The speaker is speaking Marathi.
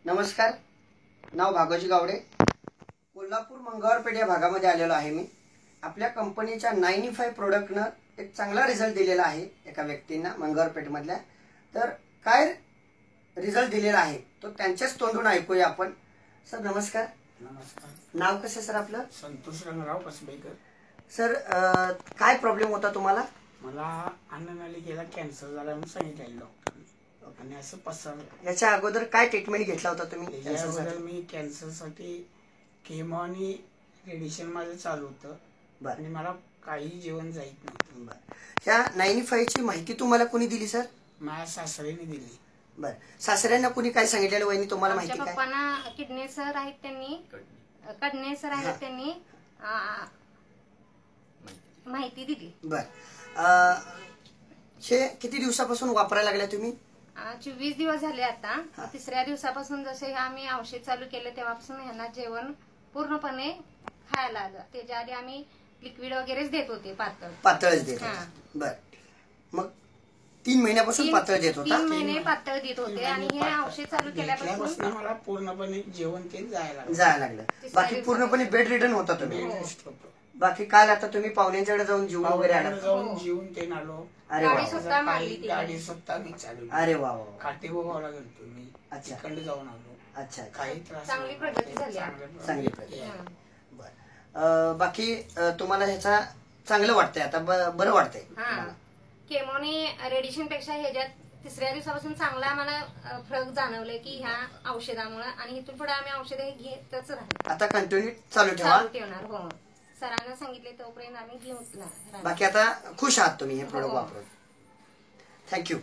नमस्कार, नाव भागोजी गावडे, कोल्हापूर मंगळवारपेठ या भागामध्ये आलेलो आहे मी। आपल्या कंपनीच्या 95 प्रोडक्टनं एक चांगला रिझल्ट दिलेला आहे एका व्यक्तींना मंगळवारपेठमधल्या। तर काय रिझल्ट दिलेला आहे तो त्यांच्याच तोंडून ऐकूया आपण। सर नमस्कार। नमस्कार। नाव कसं सर आपलं? संतोष रंगराव कसबेकर। सर काय प्रॉब्लेम होता तुम्हाला? मला अन्ननलिकेला कॅन्सर झाला म्हणून सांगितलं डॉक्टरने आणि असं पसरलं। याच्या अगोदर काय ट्रीटमेंट घेतला होता तुम्ही? याच्या अगोदर मी कॅन्सरसाठी केमो आणि रेडिएशन माझं चालू होतं आणि मला काही जेवण जात नव्हतं। ह्या 95 ची माहिती तुम्हाला कोणी दिली सर? माझ्या सासऱ्याने दिली। बर, सासऱ्यांना कोणी काय सांगितलेलं वहिनी तुम्हाला माहिती काय? पप्पांना किडनी सर आहेत त्यांनी माहिती दिली। बर, हे किती दिवसापासून वापरायला लागल्या तुम्ही? 24 दिवस झाले आता। तिसऱ्या दिवसापासून जसे आम्ही औषध चालू केले तेव्हापासून ह्यांना जेवण पूर्णपणे खायला आलं। त्याच्या आधी आम्ही लिक्विड वगैरेच देत होते, पातळच देत होते। बर, मग 3 महिन्यापासून पातळ देत होता? 3 महिने पातळ देत होते आणि हे औषध चालू केल्यापासून मला पूर्णपणे जेवण ते जायला लागलं। बाकी पूर्णपणे बेड रिटर्न होता तुम्ही? बाकी काल आता तुम्ही पाहुण्यांच्याकडे जाऊन जीवन वगैरे आला? जाऊन जीवन ते आलो। अरे वा, गाडी स्वतः मी चालवली। अरे वा, काटे गोगावला गेलो मी। अच्छा, खंड जाऊन आलो। अच्छा, काही त्रास चांगली प्रगती झाली। चांगली प्रगती। बर, बाकी तुम्हाला ह्याचा चांगलं वाटतंय आता? बरं वाटतंय? केमोनी रेडिएशन पेक्षा ह्याच्यात तिसऱ्या दिवसापासून चांगला आम्हाला फरक जाणवलाय की ह्या औषधामुळे, आणि इथून पुढे आम्ही औषधे घेतच राहणार। आता कंटिन्यू चालू ठेवणार। हो, सरांना सांगितले तोपर्यंत आम्ही घेऊन। बाकी आता खुश आहात तुम्ही हे प्रोडक्ट वापरून? थँक्यू।